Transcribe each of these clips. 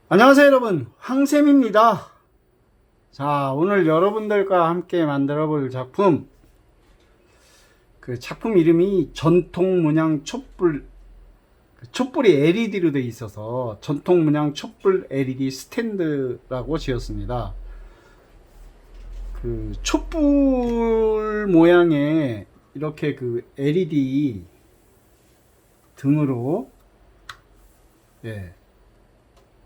안녕하세요 여러분, 황쌤입니다. 자, 오늘 여러분들과 함께 만들어 볼 작품, 그 작품 이름이 전통 문양 촛불, 촛불이 LED로 되어 있어서 전통 문양 촛불 LED 스탠드라고 지었습니다. 그 촛불 모양의 이렇게 그 LED 등으로,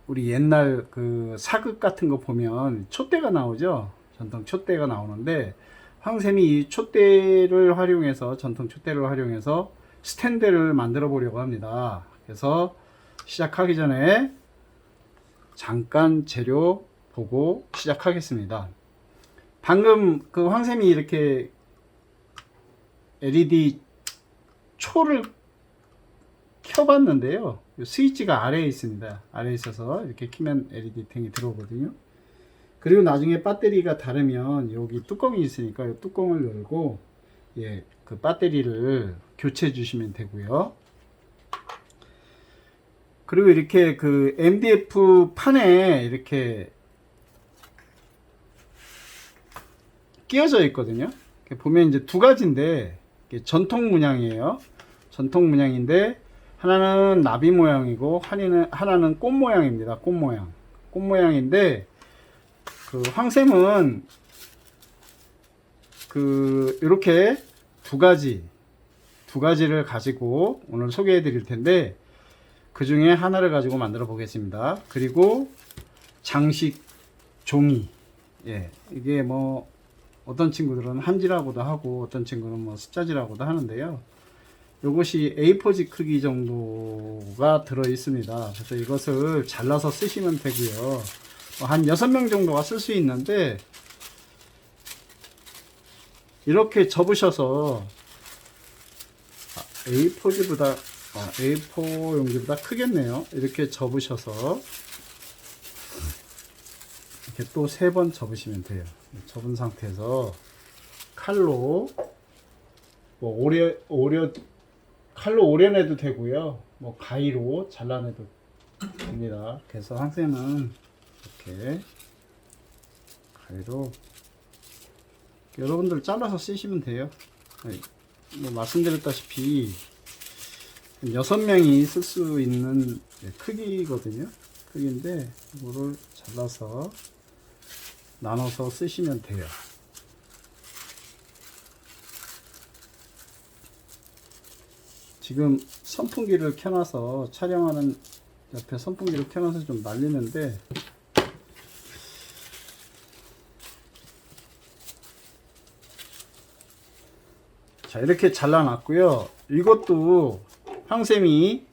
우리 옛날 그 사극 같은 거 보면 촛대가 나오죠. 전통 촛대가 나오는데, 황쌤이 이 촛대를 활용해서, 전통 촛대를 활용해서 스탠드를 만들어 보려고 합니다. 그래서 시작하기 전에 잠깐 재료 보고 시작하겠습니다. 방금 그 황쌤이 이렇게 LED 초를 켜봤는데요. 스위치가 아래에 있습니다. 아래에 있어서 이렇게 키면 LED 탱이 들어오거든요. 그리고 나중에 배터리가 닳으면 여기 뚜껑이 있으니까 이 뚜껑을 열고 그 배터리를 교체해 주시면 되고요. 그리고 이렇게 그 MDF 판에 이렇게 끼워져 있거든요. 보면 이제 두 가지인데 전통 문양이에요. 전통 문양인데 하나는 나비 모양이고 하나는 꽃 모양입니다. 꽃 모양. 꽃 모양인데 그 황쌤은 그 이렇게 두 가지를 가지고 오늘 소개해 드릴 텐데 그 중에 하나를 가지고 만들어 보겠습니다. 그리고 장식 종이. 이게 뭐 어떤 친구들은 한지라고도 하고 어떤 친구는 뭐 숫자지라고도 하는데요. 이것이 A4지 크기 정도가 들어 있습니다. 그래서 이것을 잘라서 쓰시면 되고요. 한 6명 정도가 쓸 수 있는데 이렇게 접으셔서 A4지보다 A4 용지보다 크겠네요. 이렇게 접으셔서 이렇게 또 3번 접으시면 돼요. 접은 상태에서 칼로 뭐 칼로 오려내도 되고요. 뭐 가위로 잘라내도 됩니다. 그래서 황쌤은 이렇게 가위로 여러분들 잘라서 쓰시면 돼요. 뭐 말씀드렸다시피 6명이 쓸 수 있는 크기거든요. 크기인데 이거를 잘라서 나눠서 쓰시면 돼요. 지금 선풍기를 켜놔서 촬영하는 옆에 선풍기를 켜놔서 좀 날리는데 자, 이렇게 잘라놨고요. 이것도 황쌤이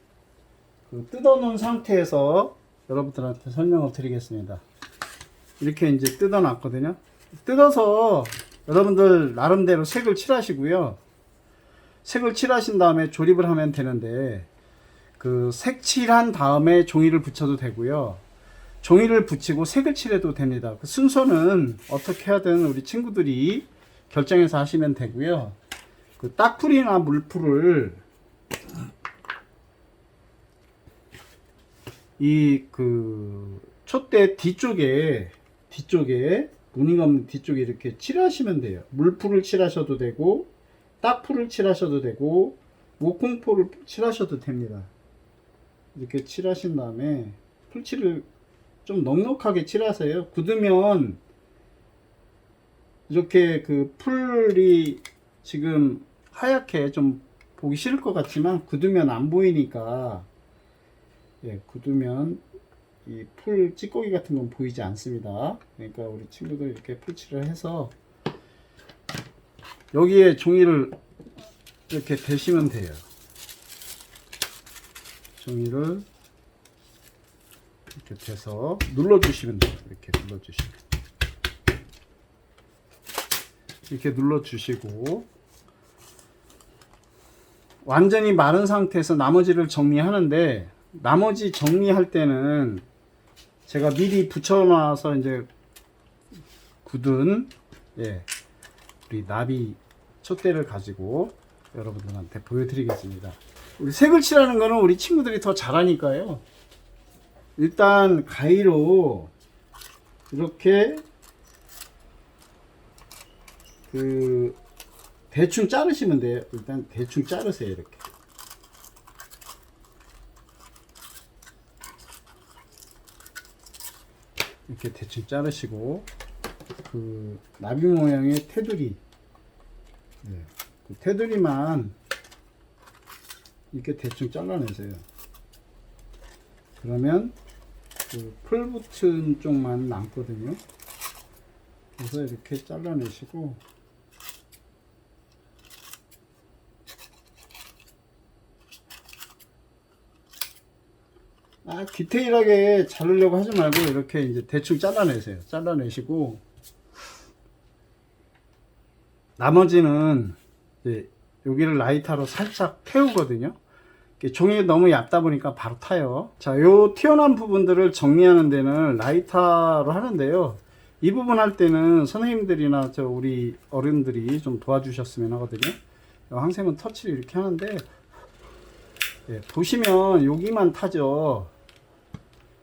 뜯어 놓은 상태에서 여러분들한테 설명을 드리겠습니다. 이렇게 이제 뜯어 놨거든요. 뜯어서 여러분들 나름대로 색을 칠하시고요. 색을 칠하신 다음에 조립을 하면 되는데 그 색칠한 다음에 종이를 붙여도 되고요. 종이를 붙이고 색을 칠해도 됩니다. 그 순서는 어떻게 하든 우리 친구들이 결정해서 하시면 되고요. 그 딱풀이나 물풀을 이 그 촛대 뒤쪽에 무늬가 없는 뒤쪽에 이렇게 칠하시면 돼요. 물풀을 칠하셔도 되고 딱풀을 칠하셔도 되고 목공포를 칠하셔도 됩니다. 이렇게 칠하신 다음에 풀칠을 좀 넉넉하게 칠하세요. 굳으면 이렇게 그 풀이 지금 하얗게 좀 보기 싫을 것 같지만 굳으면 안 보이니까 굳으면 이 풀 찌꺼기 같은 건 보이지 않습니다. 그러니까 우리 친구들 이렇게 풀칠을 해서 여기에 종이를 이렇게 대시면 돼요. 종이를 이렇게 대서 눌러주시면 돼요. 이렇게 눌러주시고 완전히 마른 상태에서 나머지를 정리하는데 나머지 정리할 때는 제가 미리 붙여놔서 이제 굳은 우리 나비 촛대를 가지고 여러분들한테 보여드리겠습니다. 우리 색을 칠하는 거는 우리 친구들이 더 잘하니까요. 일단 가위로 이렇게 대충 자르시면 돼요. 일단 대충 자르세요. 이렇게 대충 자르시고 나비 모양의 테두리, 그 테두리만 이렇게 대충 잘라내세요. 그러면 풀 붙은 쪽만 남거든요. 그래서 이렇게 잘라내시고, 디테일하게 자르려고 하지 말고 이렇게 이제 대충 잘라내세요. 잘라내시고, 나머지는 이제 여기를 라이터로 살짝 태우거든요. 종이 너무 얇다 보니까 바로 타요. 자, 요 튀어나온 부분들을 정리하는 데는 라이터로 하는데요. 이 부분 할 때는 선생님들이나 우리 어른들이 좀 도와주셨으면 하거든요. 항샘은 터치를 이렇게 하는데, 보시면 여기만 타죠.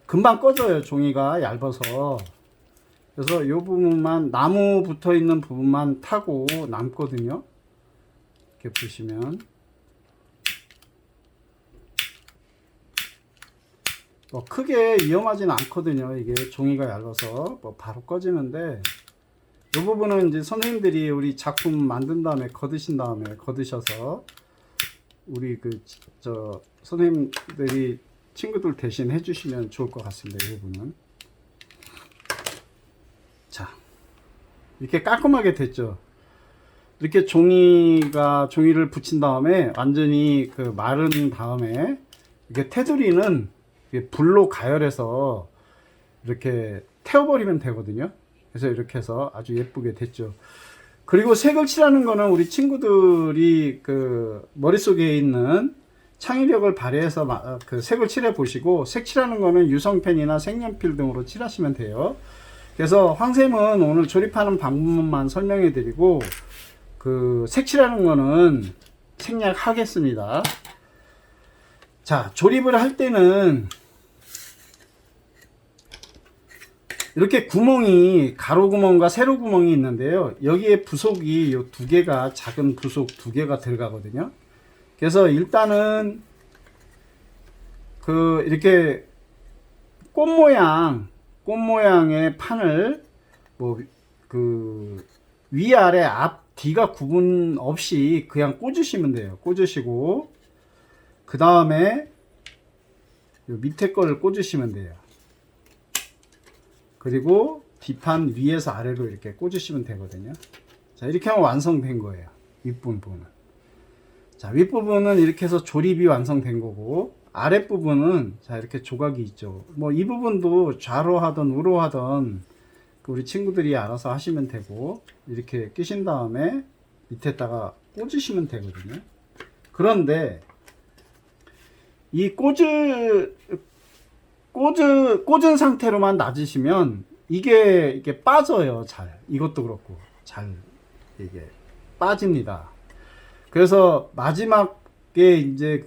금방 꺼져요. 종이가 얇아서. 그래서 이 부분만, 나무 붙어 있는 부분만 타고 남거든요. 이렇게 보시면 크게 위험하진 않거든요. 이게 종이가 얇아서 바로 꺼지는데, 이 부분은 이제 선생님들이 우리 작품 만든 다음에 거드셔서 우리 선생님들이 친구들 대신 해주시면 좋을 것 같습니다. 이 부분은. 자, 이렇게 깔끔하게 됐죠. 이렇게 종이를 붙인 다음에 완전히 마른 다음에 이렇게 테두리는 불로 가열해서 이렇게 태워버리면 되거든요. 그래서 이렇게 해서 아주 예쁘게 됐죠. 그리고 색을 칠하는 거는 우리 친구들이 머릿속에 있는 창의력을 발휘해서 색을 칠해 보시고, 색 칠하는 거는 유성펜이나 색연필 등으로 칠하시면 돼요. 그래서 황샘은 오늘 조립하는 방법만 설명해 드리고, 색 칠하는 거는 생략하겠습니다. 자, 조립을 할 때는 이렇게 구멍이, 가로 구멍과 세로 구멍이 있는데요. 여기에 부속이 요 두 개가, 작은 부속 두 개가 들어가거든요. 그래서 일단은 이렇게 꽃 모양의 판을 위아래 앞 뒤가 구분 없이 그냥 꽂으시면 돼요. 꽂으시고, 그 다음에 밑에 거를 꽂으시면 돼요. 그리고 뒷판 위에서 아래로 이렇게 꽂으시면 되거든요. 자, 이렇게 하면 완성된 거예요. 윗부분은. 자, 윗부분은 이렇게 해서 조립이 완성된 거고, 아랫부분은 자, 이렇게 조각이 있죠. 이 부분도 좌로 하든 우로 하든 우리 친구들이 알아서 하시면 되고, 이렇게 끼신 다음에 밑에다가 꽂으시면 되거든요. 그런데 이 꽂은 상태로만 놔주시면 이게 빠져요. 이것도 그렇고 이게 빠집니다. 그래서 마지막에 이제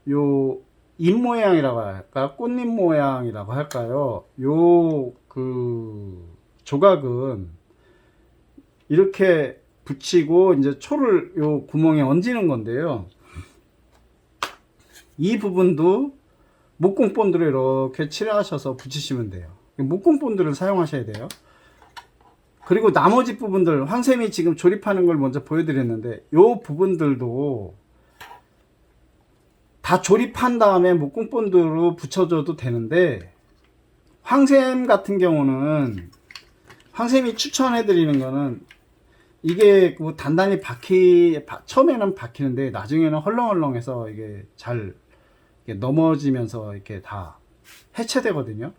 요 잎 모양이라고 할까, 꽃잎 모양이라고 할까요? 요 조각은 이렇게 붙이고 이제 초를 요 구멍에 얹는 건데요. 이 부분도 목공 본드를 이렇게 칠하셔서 붙이시면 돼요. 목공 본드를 사용하셔야 돼요. 그리고 나머지 부분들, 황샘이 지금 조립하는 걸 먼저 보여드렸는데, 요 부분들도 다 조립한 다음에 목공 본드로 붙여줘도 되는데, 황샘 같은 경우는, 황샘이 추천해드리는 거는, 이게 단단히 처음에는 박히는데, 나중에는 헐렁헐렁해서 이게 잘 넘어지면서 이렇게 다 해체되거든요.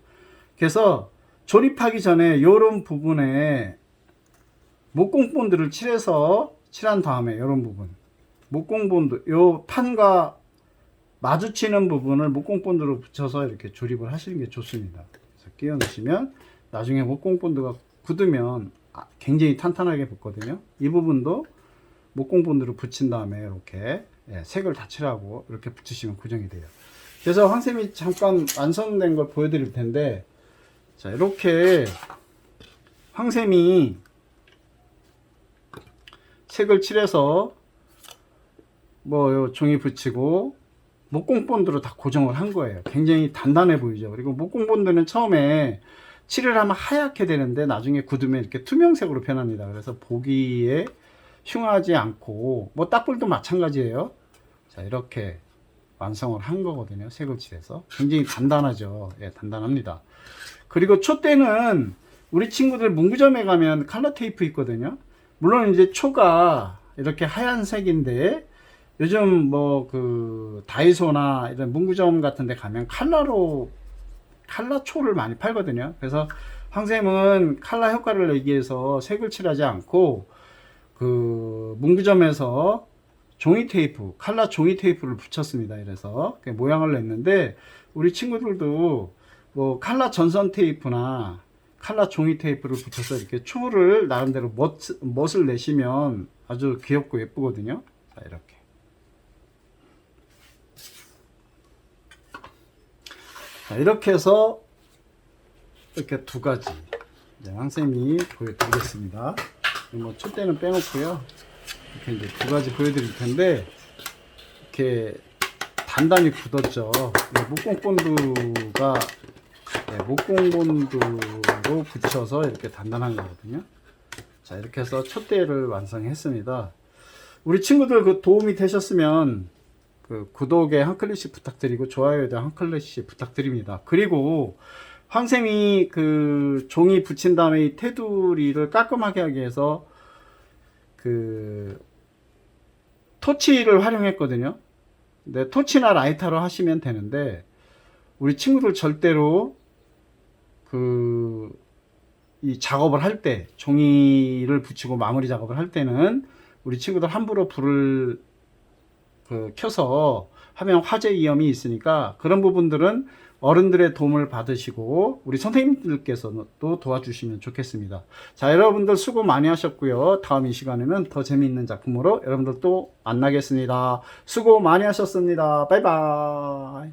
그래서 조립하기 전에 요런 부분에 목공 본드를 칠한 다음에 요런 부분, 목공 본드, 요 판과 마주치는 부분을 목공 본드로 붙여서 이렇게 조립을 하시는 게 좋습니다. 그래서 끼워 넣으시면 나중에 목공 본드가 굳으면 굉장히 탄탄하게 붙거든요. 이 부분도 목공 본드로 붙인 다음에 이렇게 색을 다 칠하고 이렇게 붙이시면 고정이 돼요. 그래서 황쌤이 잠깐 완성된 걸 보여드릴 텐데, 자, 이렇게 황쌤이 색을 칠해서 뭐 종이 붙이고 목공본드로 다 고정을 한 거예요. 굉장히 단단해 보이죠. 그리고 목공본드는 처음에 칠을 하면 하얗게 되는데 나중에 굳으면 이렇게 투명색으로 변합니다. 그래서 보기에 흉하지 않고, 뭐 딱불도 마찬가지예요. 자, 이렇게 완성을 한 거거든요. 색을 칠해서 굉장히 단단하죠. 예, 단단합니다. 그리고 촛대는 우리 친구들 문구점에 가면 칼라 테이프 있거든요. 물론 이제 초가 이렇게 하얀색인데, 요즘 뭐 그 다이소나 이런 문구점 같은 데 가면 칼라 초를 많이 팔거든요. 그래서 황쌤은 칼라 효과를 내기 위해서 색을 칠하지 않고 그 문구점에서 종이 테이프, 칼라 종이 테이프를 붙였습니다. 이래서 모양을 냈는데, 우리 친구들도 뭐 칼라 전선 테이프나 칼라 종이 테이프를 붙여서 이렇게 초를 나름대로 멋을 내시면 아주 귀엽고 예쁘거든요. 자, 이렇게. 자, 이렇게 해서 이렇게 두 가지 이제 황쌤이 보여드리겠습니다. 뭐 촛대는 빼놓고요. 이렇게 이제 두 가지 보여드릴 텐데, 이렇게 단단히 굳었죠. 목공본드로 붙여서 이렇게 단단한 거거든요. 자, 이렇게 해서 촛대를 완성했습니다. 우리 친구들 그 도움이 되셨으면 그 구독에 한 클릭씩 부탁드리고 좋아요에도 한 클릭씩 부탁드립니다. 그리고 황쌤이 그 종이 붙인 다음에 이 테두리를 깔끔하게 하기 위해서 그 토치를 활용했거든요. 근데 토치나 라이터로 하시면 되는데, 우리 친구들 절대로 이 작업을 할 때, 종이를 붙이고 마무리 작업을 할 때는 우리 친구들 함부로 불을 켜서 하면 화재 위험이 있으니까, 그런 부분들은 어른들의 도움을 받으시고 우리 선생님들께서도 도와주시면 좋겠습니다. 자, 여러분들 수고 많이 하셨고요. 다음 이 시간에는 더 재미있는 작품으로 여러분들 또 만나겠습니다. 수고 많이 하셨습니다. 바이바이.